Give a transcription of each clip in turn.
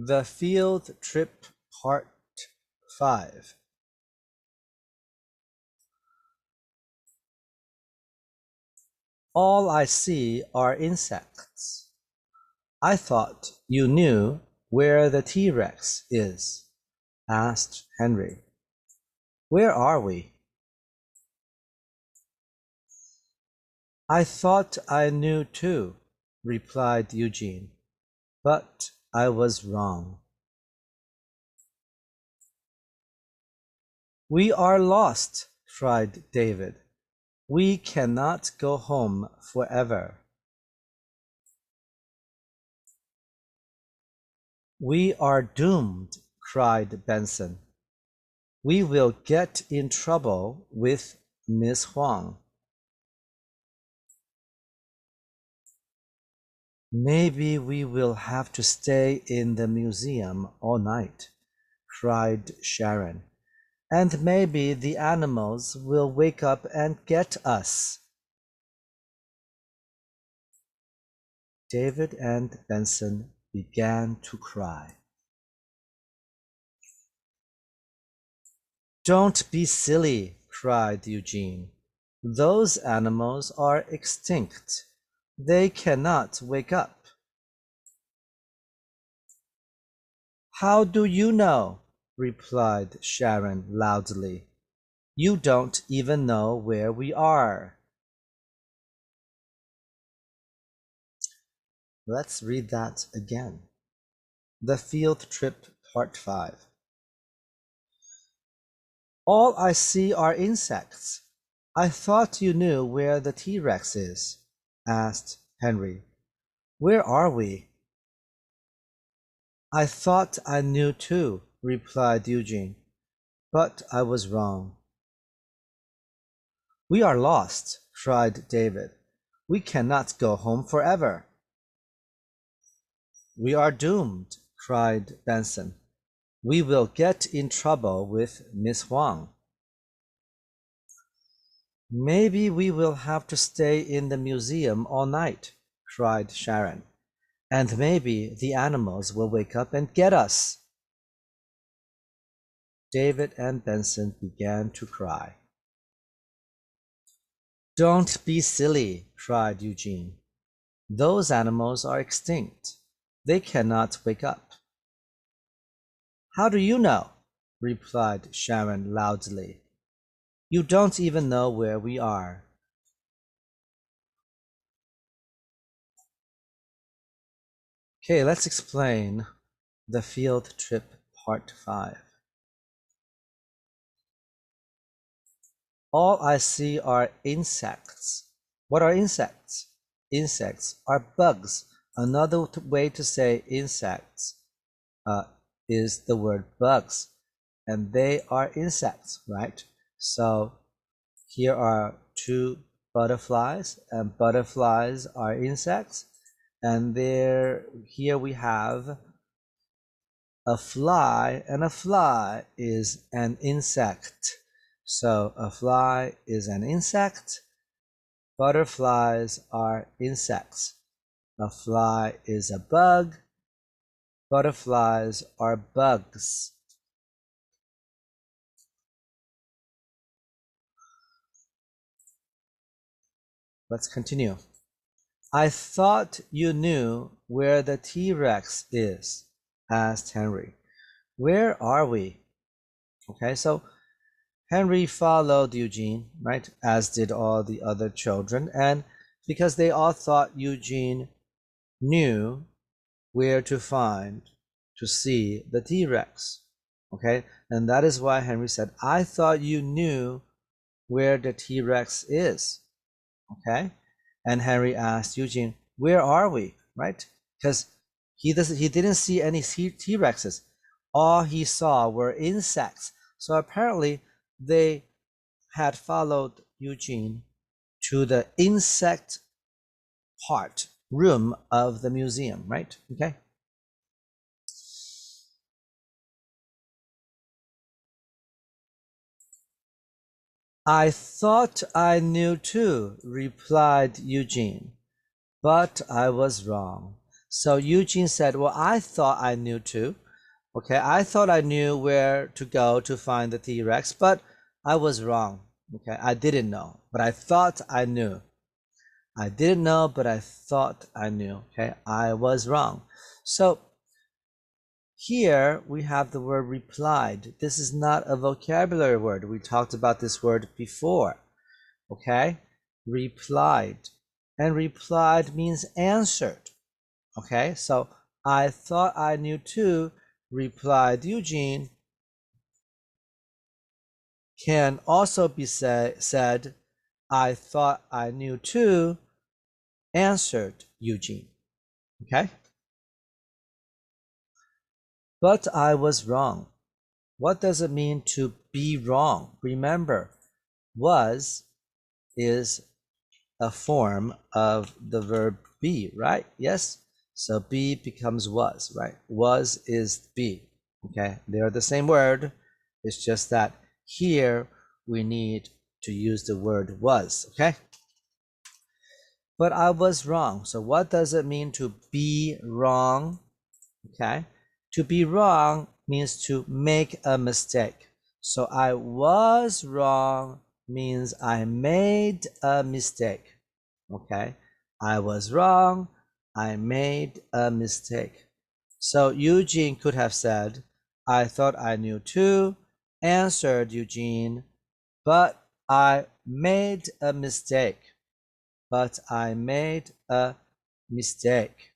The Field Trip Part 5. All I see are insects. I thought you knew where the T-Rex is, asked Henry. Where are we? I thought I knew too, replied Eugene, but I was wrong. We are lost, cried David. We cannot go home forever. We are doomed, cried Benson. We will get in trouble with Miss Huang. Maybe we will have to stay in the museum all night, cried Sharon. And maybe the animals will wake up and get us. David and Benson began to cry. Don't be silly, cried Eugene. Those animals are extinct. They cannot wake up. How do you know? Replied Sharon loudly. You don't even know where we are. Let's read that again. The Field Trip Part 5. All I see are insects. I thought you knew where the T-Rex is, asked Henry. Where are we? I thought I knew too, replied Eugene, but I was wrong. We are lost, cried David. We cannot go home forever. We are doomed, cried Benson. We will get in trouble with Miss Huang. Maybe we will have to stay in the museum all night, cried Sharon. And maybe the animals will wake up and get us. David and Benson began to cry. Don't be silly, cried Eugene. Those animals are extinct. They cannot wake up. How do you know? Replied Sharon loudly. You don't even know where we are. Okay, let's explain the Field Trip Part 5. All I see are insects. What are insects? Insects are bugs. Another way to say insects is the word bugs, and they are insects, right? So here are two butterflies, and butterflies are insects, and here we have a fly, and a fly is an insect. So a fly is an insect. Butterflies are insects. A fly is a bug. Butterflies are bugs. Let's continue. I thought you knew where the T-Rex is, asked Henry. Where are we? Okay, so Henry followed Eugene, right, as did all the other children, and because they all thought Eugene knew where to see the T-Rex, okay, and that is why Henry said, I thought you knew where the T-Rex is, okay, and Henry asked Eugene, where are we, right, because he didn't see any T-Rexes. All he saw were insects. So apparently they had followed Eugene to the insect room of the museum, right? Okay. I thought I knew too, replied Eugene, but I was wrong. So Eugene said, well, I thought I knew too. Okay, I thought I knew where to go to find the T-Rex, but I was wrong. Okay, I didn't know, but I thought I knew. I didn't know, but I thought I knew. Okay, I was wrong. So here we have the word replied. This is not a vocabulary word. We talked about this word before. Okay, replied. And replied means answered. Okay, so I thought I knew too, replied Eugene, can also be said, I thought I knew too, answered Eugene. Okay? But I was wrong. What does it mean to be wrong? Remember, was is a form of the verb be, right? Yes? So be becomes was, right? Was is be. Okay? They're the same word. It's just that here we need to use the word was, okay? But I was wrong. So what does it mean to be wrong? Okay? To be wrong means to make a mistake. So I was wrong means I made a mistake. Okay? I was wrong. I made a mistake. So Eugene could have said, I thought I knew too, answered Eugene, but I made a mistake. But I made a mistake.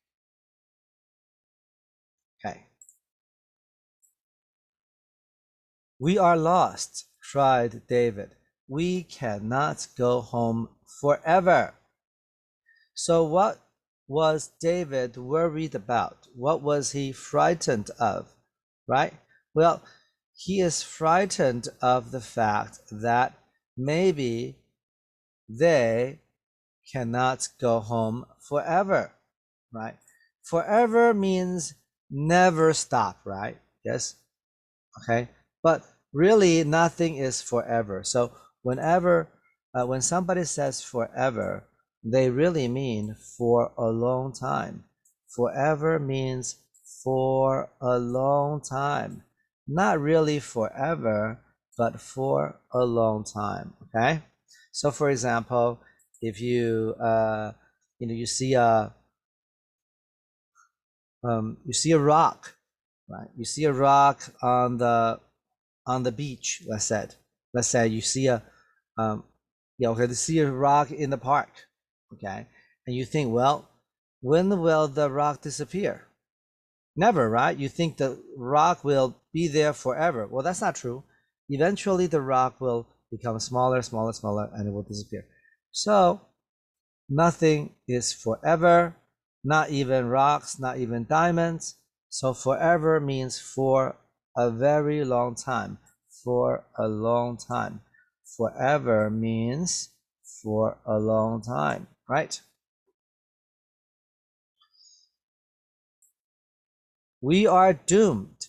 Okay. We are lost, cried David. We cannot go home forever. So what was David worried about? What was he frightened of? Right? Well, he is frightened of the fact that maybe they cannot go home forever, right? Forever means never stop, right? Yes. Okay. But really nothing is forever. So when somebody says forever, they really mean for a long time. Forever means for a long time. Not really forever, but for a long time. Okay. So for example, if you you see a rock, right? You see a rock on the beach. Let's say you see you see a rock in the park, okay, and you think, well, when will the rock disappear? Never, right? You think the rock will be there forever. Well, that's not true. Eventually, the rock will become smaller, smaller, smaller, and it will disappear. So nothing is forever, not even rocks, not even diamonds. So forever means for a very long time, for a long time. Forever means for a long time, right? We are doomed,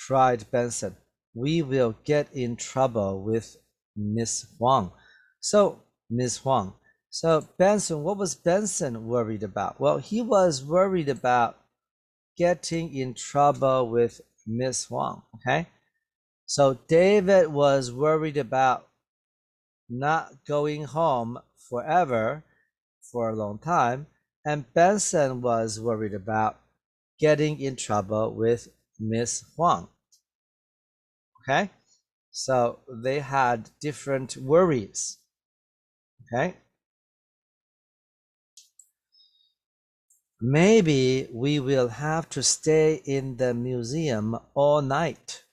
cried Benson. We will get in trouble with Miss Huang. So, Miss Huang. So, Benson, what was Benson worried about? Well, he was worried about getting in trouble with Miss Huang, okay? So, David was worried about not going home forever for a long time, and Benson was worried about getting in trouble with Miss Huang. Okay, so they had different worries. Okay, maybe we will have to stay in the museum all night.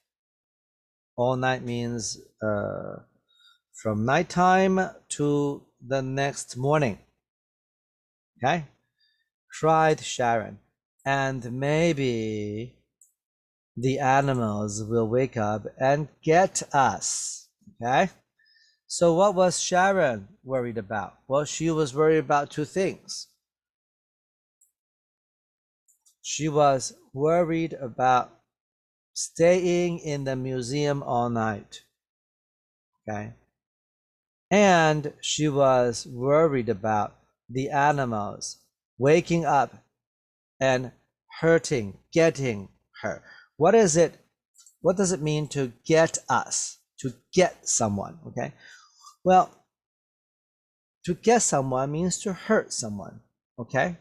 All night means from nighttime to the next morning. Okay, cried Sharon, and maybe the animals will wake up and get us. Okay, so what was Sharon worried about? Well, she was worried about two things. She was worried about staying in the museum all night. Okay, and she was worried about the animals waking up and hurting, getting hurt. What is it? What does it mean to get us? To get someone, okay? Well, to get someone means to hurt someone, okay?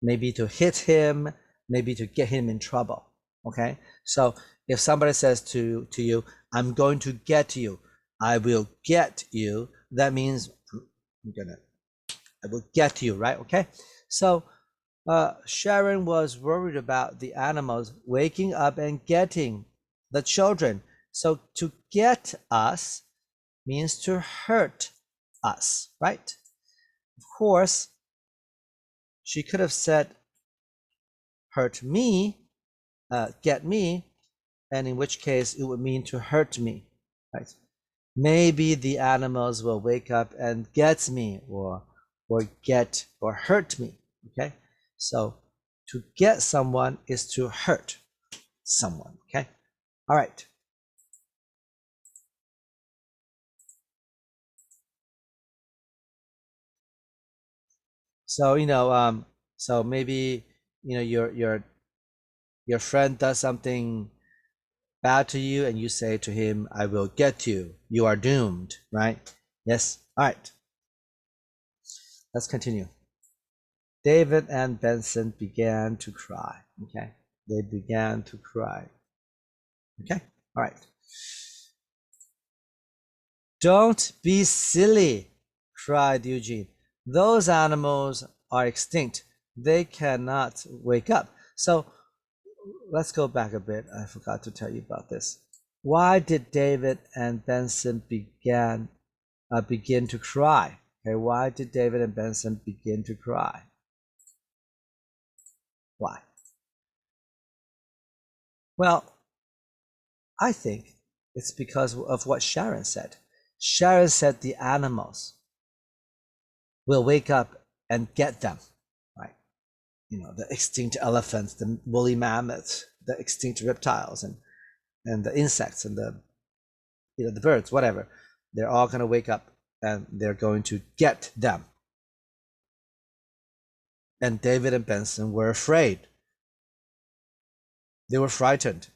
Maybe to hit him, maybe to get him in trouble, okay? So if somebody says to you, I'm going to get you, I will get you, that means I will get you, right? Okay. So Sharon was worried about the animals waking up and getting the children. So to get us means to hurt us, right? Of course, she could have said hurt me, get me, and in which case it would mean to hurt me, right? Maybe the animals will wake up and get me or get or hurt me, okay? So to get someone is to hurt someone, okay? All right. So, so maybe, your friend does something bad to you and you say to him, I will get you. You are doomed, right? Yes. All right. Let's continue. David and Benson began to cry. Okay. They began to cry. Okay. All right. Don't be silly, cried Eugene. Those animals are extinct. They cannot wake up. So let's go back a bit. I forgot to tell you about this. Why did David and Benson begin to cry? Okay, why did David and Benson begin to cry? Why? Well, I think it's because of what Sharon said. Sharon said the animals will wake up and get them, right? The extinct elephants, the woolly mammoths, the extinct reptiles, and the insects and the birds, whatever. They're all going to wake up and they're going to get them. And David and Benson were afraid. They were frightened,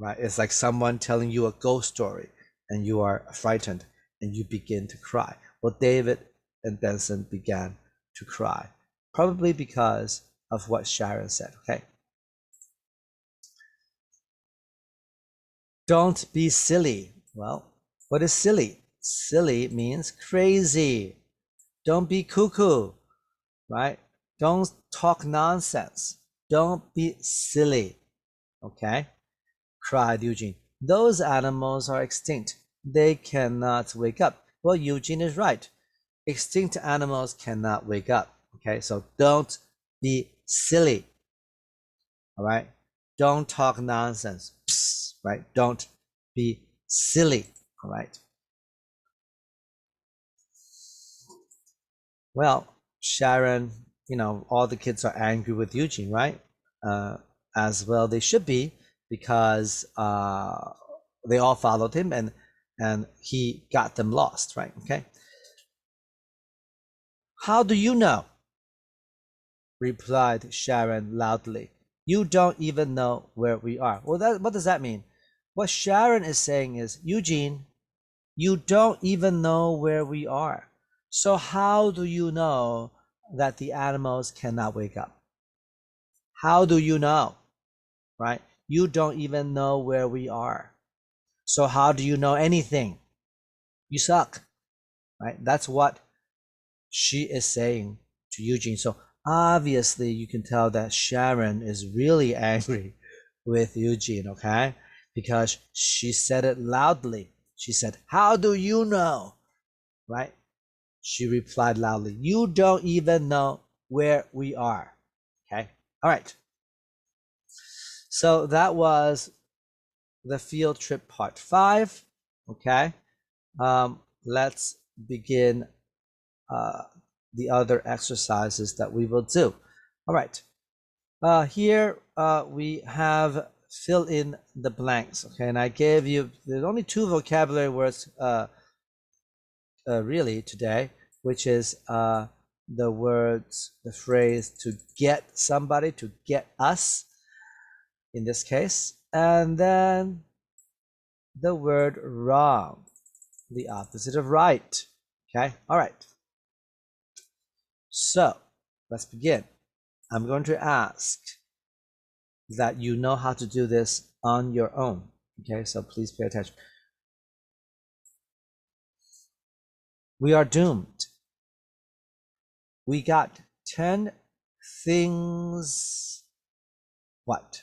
right? It's like someone telling you a ghost story and you are frightened and you begin to cry. Well, David and Benson began to cry, probably because of what Sharon said, okay? Don't be silly. Well, what is silly? Silly means crazy. Don't be cuckoo, right? Don't talk nonsense. Don't be silly, okay? Cried Eugene. Those animals are extinct. They cannot wake up. Well, Eugene is right. Extinct animals cannot wake up, okay? So don't be silly, all right? Don't talk nonsense, psst, right? Don't be silly, all right? Well, Sharon, all the kids are angry with Eugene, right? As well, they should be, because they all followed him and he got them lost, right? Okay. How do you know? Replied Sharon loudly. You don't even know where we are. Well, what does that mean? What Sharon is saying is, Eugene, you don't even know where we are. So how do you know that the animals cannot wake up? How do you know? Right? You don't even know where we are. So how do you know anything? You suck. Right? That's what she is saying to Eugene. So obviously you can tell that Sharon is really angry with Eugene, okay? Because she said it loudly. She said, how do you know? Right? She replied loudly, you don't even know where we are. Okay? All right. So that was the field trip part 5. Okay? Let's begin the other exercises that we will do. All right. Here we have fill in the blanks. Okay, and I gave you, there's only 2 vocabulary words really today, which is the words, the phrase to get somebody, to get us, in this case, and then the word wrong, the opposite of right. Okay, all right. So let's begin. I'm going to ask that you know how to do this on your own. Okay, so please pay attention. We are doomed. We got 10 things. What?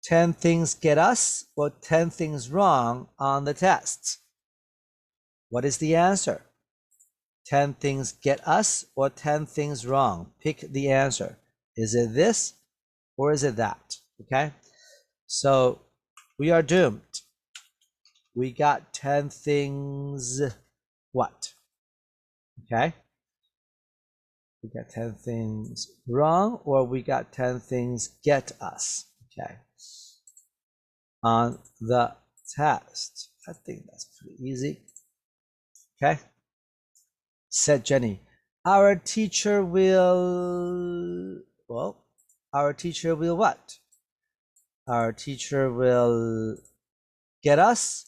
10 things get us or 10 things wrong on the test. What is the answer? 10 things get us or 10 things wrong? Pick the answer. Is it this or is it that? Okay, so we are doomed. We got 10 things. What? Okay, we got 10 things wrong or we got 10 things get us. Okay, on the test. I think that's pretty easy. Okay, said Jenny. Our teacher will, well, our teacher will what? Our teacher will get us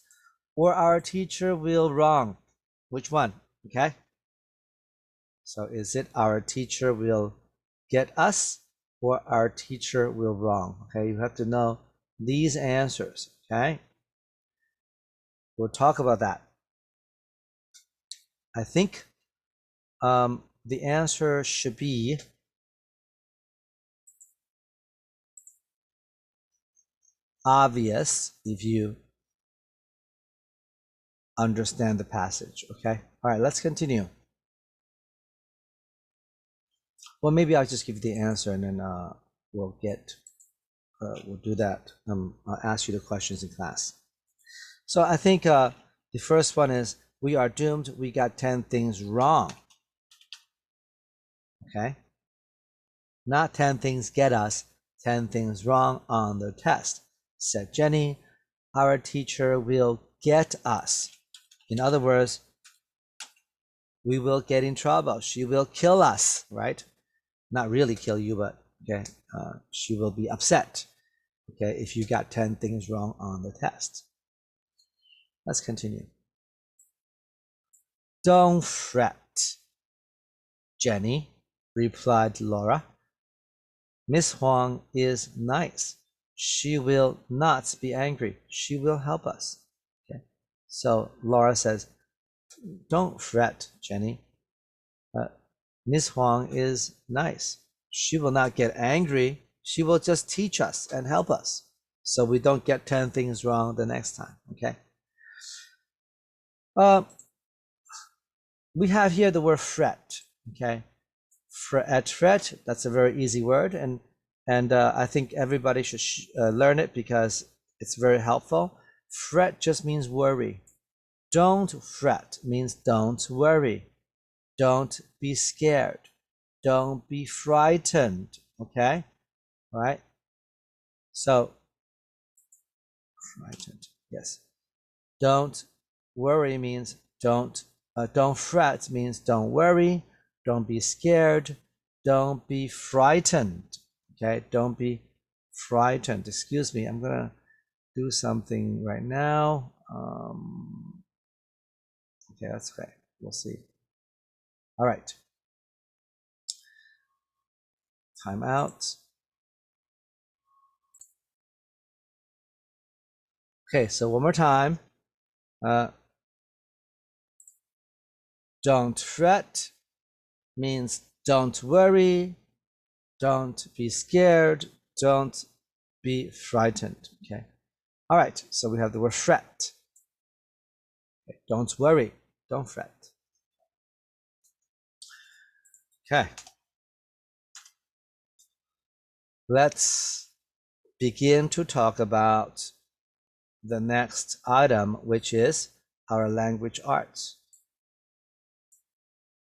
or our teacher will wrong? Which one? Okay, so is it our teacher will get us or our teacher will wrong? Okay, you have to know these answers. Okay, we'll talk about that. I think the answer should be obvious if you understand the passage. Okay, all right, let's continue. Well, maybe I'll just give you the answer and then we'll do that. I'll ask you the questions in class. So I think the first one is, we are doomed. We got 10 things wrong. Okay, not 10 things get us, 10 things wrong on the test. Said Jenny, our teacher will get us. In other words, we will get in trouble. She will kill us, right? Not really kill you, but okay, she will be upset, okay, if you got 10 things wrong on the test. Let's continue. Don't fret, Jenny, replied Laura. Miss Huang is nice. She will not be angry. She will help us. Okay, so Laura says, don't fret, Jenny. Miss Huang is nice. She will not get angry. She will just teach us and help us so we don't get 10 things wrong the next time. Okay. We have here the word fret. Okay. Fret, that's a very easy word, and I think everybody should learn it because it's very helpful. Fret just means worry. Don't fret means don't worry. Don't be scared. Don't be frightened. Okay, all right. So frightened, yes. Don't worry means don't fret means don't worry. Don't be scared. Don't be frightened. Okay, don't be frightened. Excuse me, I'm gonna do something right now. Okay, that's okay. We'll see. All right. Time out. Okay, so one more time. Don't fret means don't worry, don't be scared, don't be frightened. Okay. All right, so we have the word fret. Okay. Don't worry, don't fret. Okay. Let's begin to talk about the next item, which is our language arts.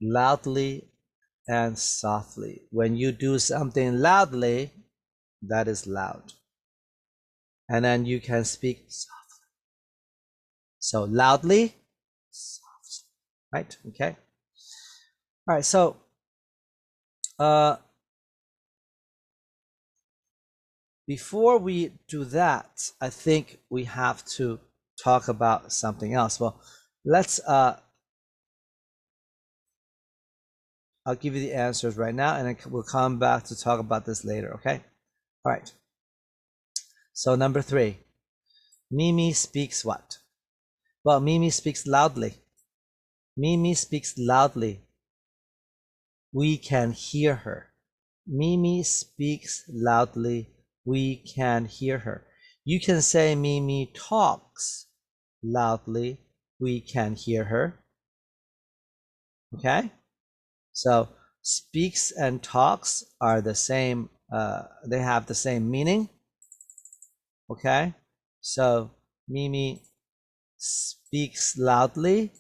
Loudly and softly. When you do something loudly, that is loud. And then you can speak softly. So loudly, softly, right? Okay. All right, so Before we do that, I think we have to talk about something else. Well, let's I'll give you the answers right now, and then we'll come back to talk about this later, okay? All right. So number 3, Mimi speaks what? Well, Mimi speaks loudly. Mimi speaks loudly. We can hear her. Mimi speaks loudly. We can hear her. You can say Mimi talks loudly. We can hear her. Okay? So speaks and talks are the same, they have the same meaning. Okay? So Mimi speaks loudly.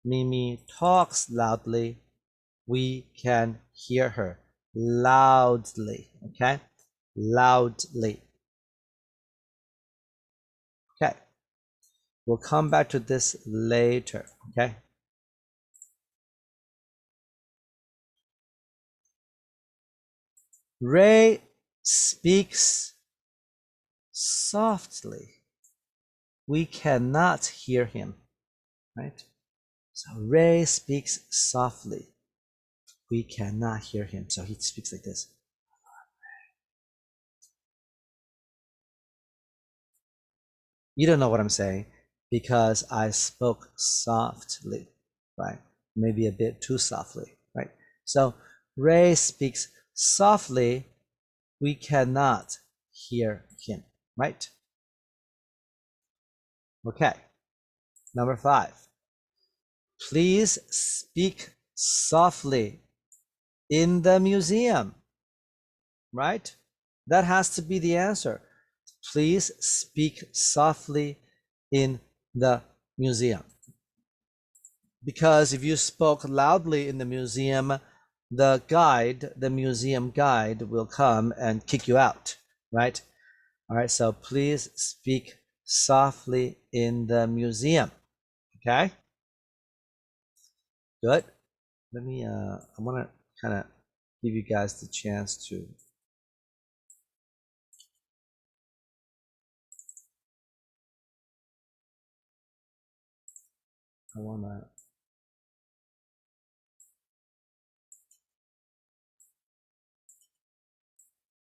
Mimi talks loudly. We can hear her loudly. Okay? Loudly. Okay. We'll come back to this later. Okay? Ray speaks softly. We cannot hear him, right? So Ray speaks softly. We cannot hear him. So he speaks like this. You don't know what I'm saying because I spoke softly, right? Maybe a bit too softly, right? So Ray speaks softly. We cannot hear him, right? Okay. Number 5. Please speak softly in the museum, right? That has to be the answer. Please speak softly in the museum. Because if you spoke loudly in the museum, the museum guide will come and kick you out, right? All right, so please speak softly in the museum. Okay? Good. Let me, I want to kind of give you guys the chance to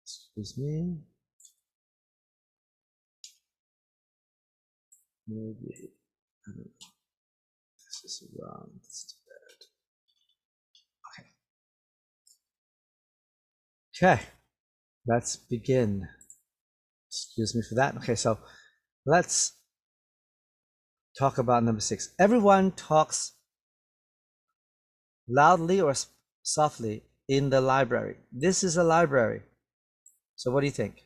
excuse me, maybe, I don't know, this is wrong, this is bad. Okay, let's begin. Excuse me for that. Okay, so let's talk about number 6. Everyone talks loudly or softly in the library. This is a library. So what do you think?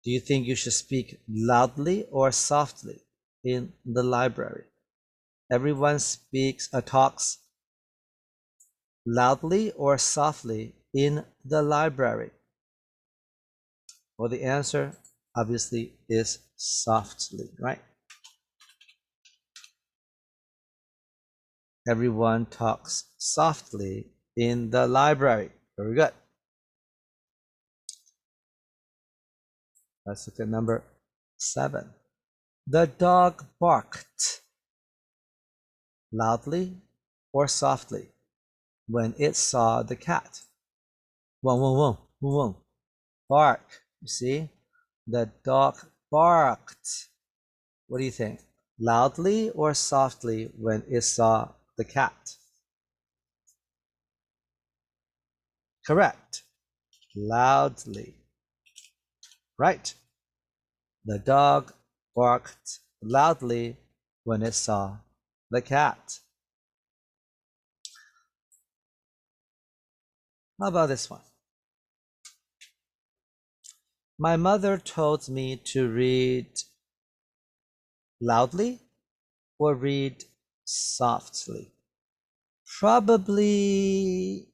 Do you think you should speak loudly or softly in the library? Everyone talks loudly or softly in the library. Well, the answer obviously is softly, right? Everyone talks softly in the library. Very good. Let's look at number 7. The dog barked loudly or softly when it saw the cat. Whoa, whoa, whoa, whoa, whoa. Bark. You see? The dog barked. What do you think? Loudly or softly when it saw the cat? Correct. Loudly. Right. The dog barked loudly when it saw the cat. How about this one? My mother told me to read loudly or read softly. Probably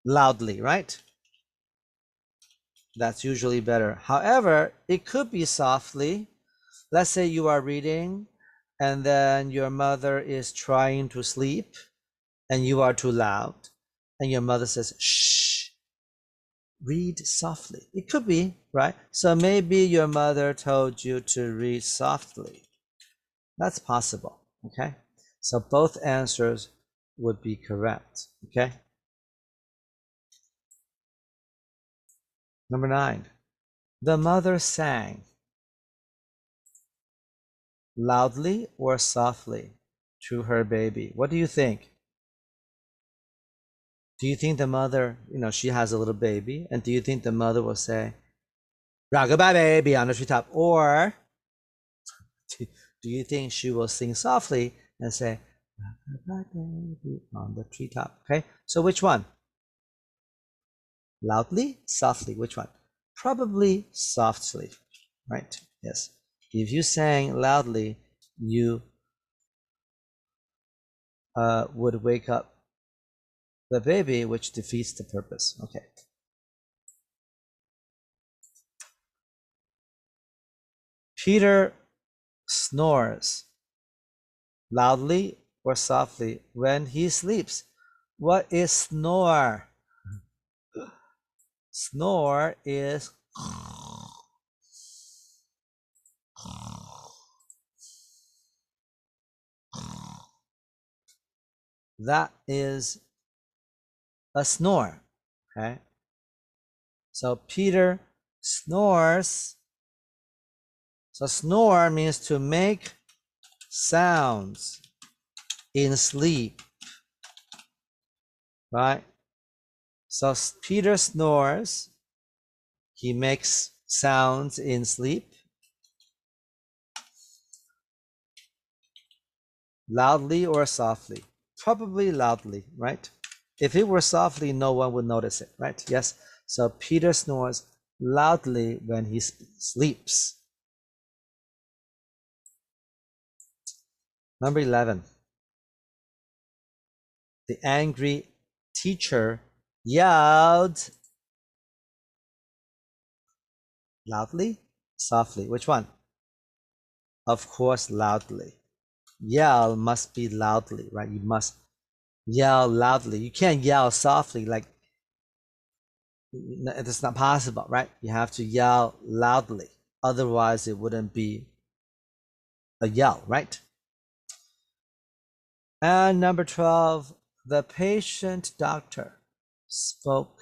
loudly, right? That's usually better. However, it could be softly. Let's say you are reading and then your mother is trying to sleep and you are too loud, and your mother says, shh, read softly. It could be, right? So maybe your mother told you to read softly. That's possible, okay? So both answers would be correct, okay? Number 9, the mother sang loudly or softly to her baby. What do you think? Do you think the mother, she has a little baby, and do you think the mother will say, rock-a-bye baby on the treetop? Or do you think she will sing softly and say, rock-a-bye baby on the treetop? Okay, so which one? Loudly, softly, which one? Probably softly, right? Yes. If you sang loudly, you would wake up the baby, which defeats the purpose. Okay. Peter snores loudly or softly when he sleeps. What is snore? Snore is that is a snore. Okay. So Peter snores. So snore means to make sounds in sleep, right? So Peter snores. He makes sounds in sleep, loudly or softly. Probably loudly, right? If it were softly, no one would notice it, right? Yes. So Peter snores loudly when he sleeps. Number 11. The angry teacher yelled loudly, softly. Which one? Of course, loudly. Yell must be loudly, right? You must yell loudly. You can't yell softly, like it's not possible, right? You have to yell loudly. Otherwise, it wouldn't be a yell, right? And number 12, the patient doctor spoke.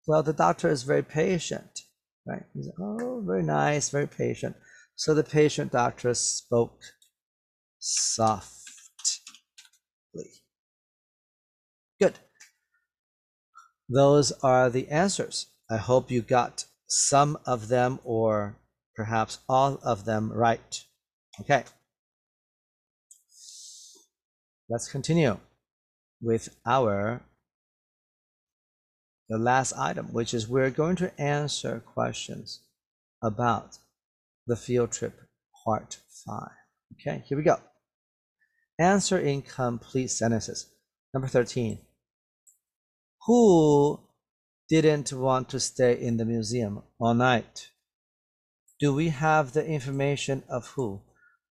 Well, the doctor is very patient, right? He's like, oh, very nice, very patient. So the patient doctor spoke softly. Good. Those are the answers. I hope you got some of them or perhaps all of them right. Okay. Let's continue with the last item, which is we're going to answer questions about the field trip part 5. Okay, here we go. Answer in complete sentences. Number 13. Who didn't want to stay in the museum all night? Do we have the information of who?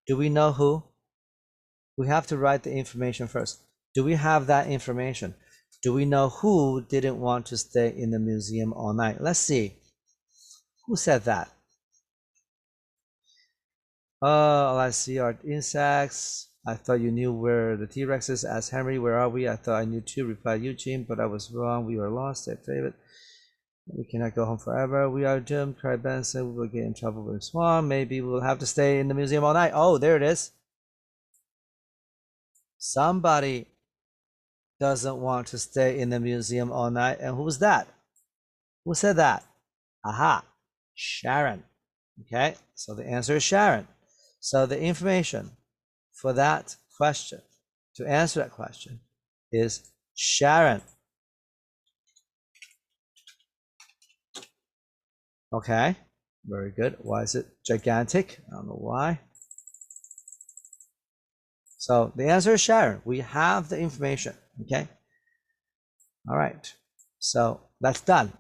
Do we know who? We have to write the information first. Do we have that information? Do we know who didn't want to stay in the museum all night? Let's see. Who said that? Oh, let's see. Our insects. I thought you knew where the T-Rex is. Asked Henry, where are we? I thought I knew too, replied Eugene, but I was wrong. We were lost, said David. We cannot go home forever. We are doomed, cried Benson. We will get in trouble with Swan. Maybe we'll have to stay in the museum all night. Oh, there it is. Somebody doesn't want to stay in the museum all night. And who's that? Who said that? Aha, Sharon. Okay, so the answer is Sharon. So the information for that question, to answer that question, is Sharon. Okay, very good. Why is it gigantic? I don't know why. So the answer is Sharon. We have the information. Okay. All right. So that's done.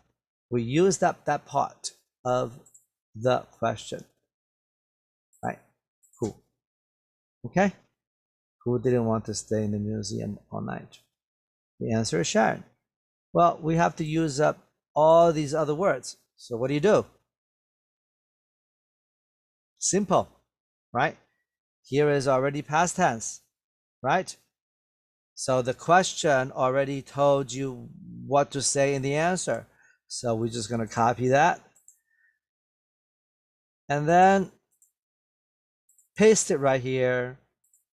We used up that part of the question. Right. Who? Okay. Who didn't want to stay in the museum all night? The answer is Sharon. Well, we have to use up all these other words. So what do? Simple, right? Here is already past tense, right? So the question already told you what to say in the answer. So we're just going to copy that. And then paste it right here.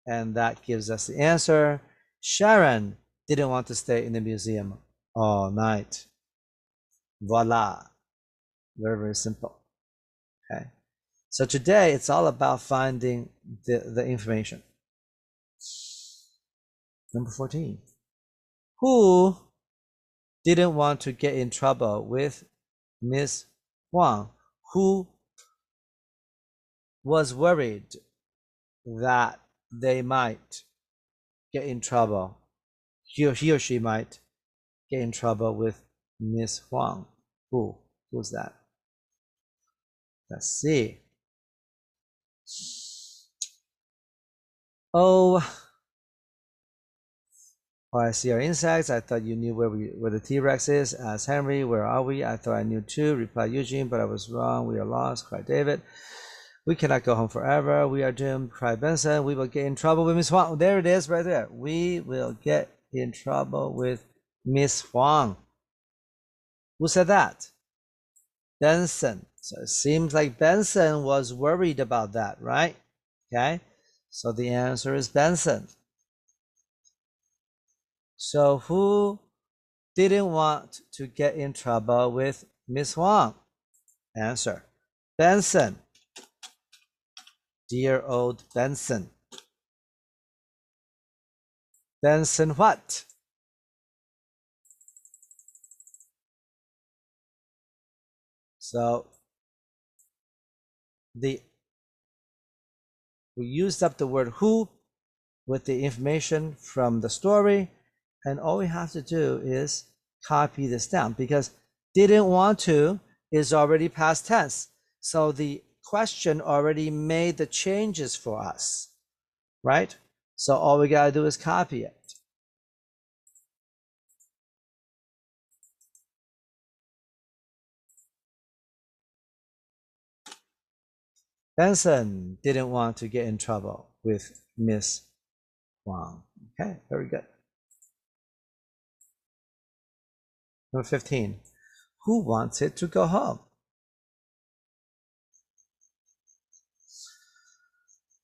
And that gives us the answer. Sharon didn't want to stay in the museum all night. Voila. Very, very simple. Okay. So today it's all about finding the information. Number 14. Who didn't want to get in trouble with Miss Huang? Who was worried that they might get in trouble? He or she might get in trouble with Miss Huang. Who's that? Let's see. Oh, I see our insects. I thought you knew where the T-Rex is. Asked Henry, where are we? I thought I knew too, replied Eugene, but I was wrong. We are lost, cried David. We cannot go home forever. We are doomed, cried Benson. We will get in trouble with Miss Huang. There it is right there. We will get in trouble with Miss Huang. Who said that? Benson. So it seems like Benson was worried about that, right? Okay. So the answer is Benson. So who didn't want to get in trouble with Miss Huang? Answer. Benson. Dear old Benson. Benson what? So we used up the word who with the information from the story, and all we have to do is copy this down, because didn't want to is already past tense. So the question already made the changes for us, right? So all we gotta do is copy it. Benson didn't want to get in trouble with Miss Huang. Okay, very good. Number 15. Who wanted to go home?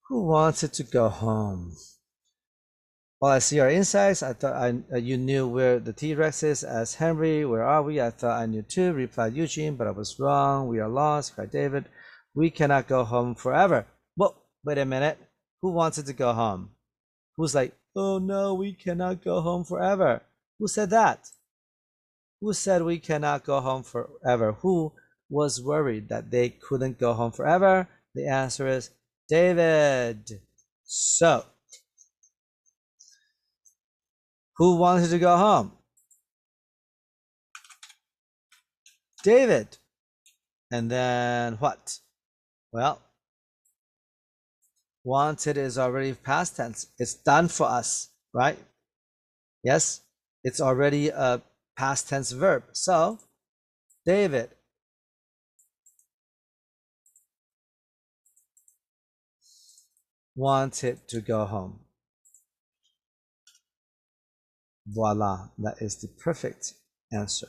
Who wanted to go home? Well, I see our insects. I thought you knew where the T-Rex is. Asked Henry, where are we? I thought I knew too, replied Eugene, but I was wrong. We are lost, cried David. We cannot go home forever. Whoa, wait a minute. Who wanted to go home? Who's like, oh no, we cannot go home forever? Who said that? Who said we cannot go home forever? Who was worried that they couldn't go home forever? The answer is David. So, who wanted to go home? David. And then what? Well, wanted is already past tense. It's done for us, right? Yes, it's already a past tense verb. So, David wanted to go home. Voila, that is the perfect answer.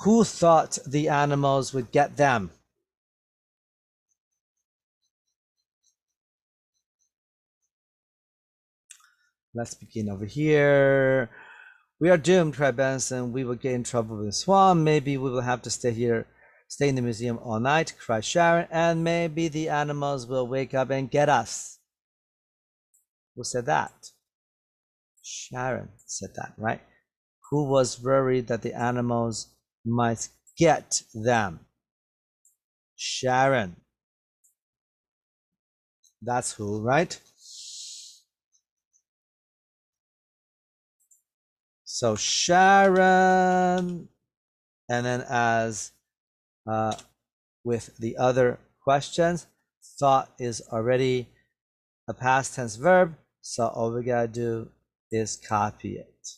Who thought the animals would get them? Let's begin over here. We are doomed, cried Benson. We will get in trouble with the Swan. Maybe we will have to stay in the museum all night, cried Sharon. And maybe the animals will wake up and get us. Who said that? Sharon said that, right? Who was worried that the animals might get them? Sharon. That's who, right? So Sharon, and then as with the other questions, thought is already a past tense verb. So all we gotta do is copy it.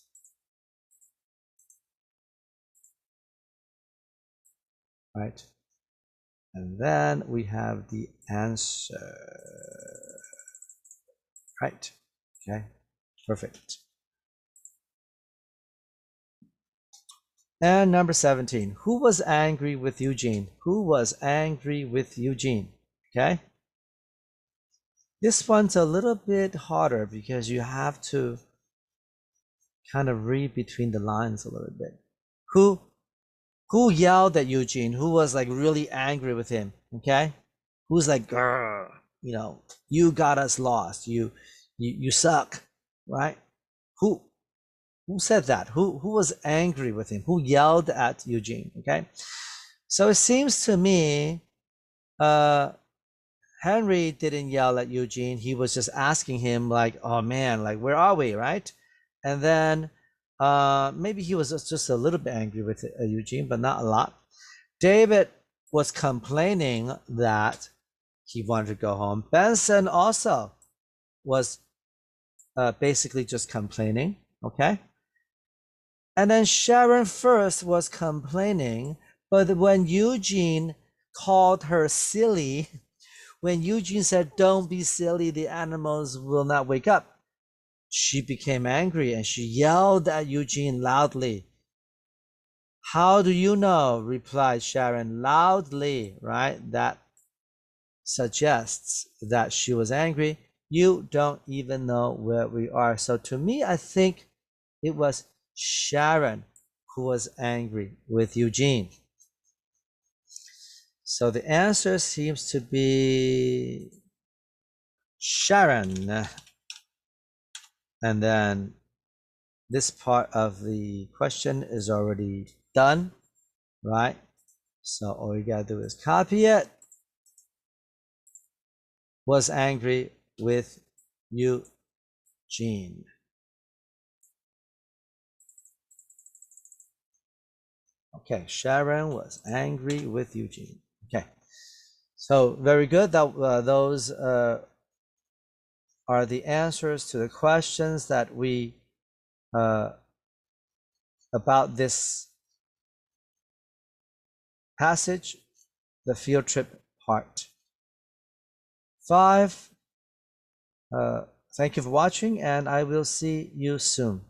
Right? And then we have the answer. Right? Okay, perfect. And number 17, who was angry with Eugene? Who was angry with Eugene? Okay. This one's a little bit harder because you have to kind of read between the lines a little bit. Who yelled at Eugene? Who was like really angry with him? Okay. Who's like, grr, you know, you got us lost. You suck, right? Who said that? Who was angry with him? Who yelled at Eugene? Okay. So it seems to me Henry didn't yell at Eugene. He was just asking him like, oh man, like where are we, right? And then maybe he was just a little bit angry with Eugene, but not a lot. David was complaining that he wanted to go home. Benson also was basically just complaining, okay? And then Sharon first was complaining, but when Eugene called her silly, when Eugene said, don't be silly, the animals will not wake up, she became angry and she yelled at Eugene loudly. How do you know? Replied Sharon loudly, right? That suggests that she was angry. You don't even know where we are. So to me, I think it was Sharon who was angry with Eugene. So the answer seems to be Sharon. And then this part of the question is already done, right? So all you gotta do is copy it. Was angry with Eugene. Okay, Sharon was angry with Eugene. Okay, so very good. That those are the answers to the questions that we about this passage, the field trip part 5. Thank you for watching, and I will see you soon.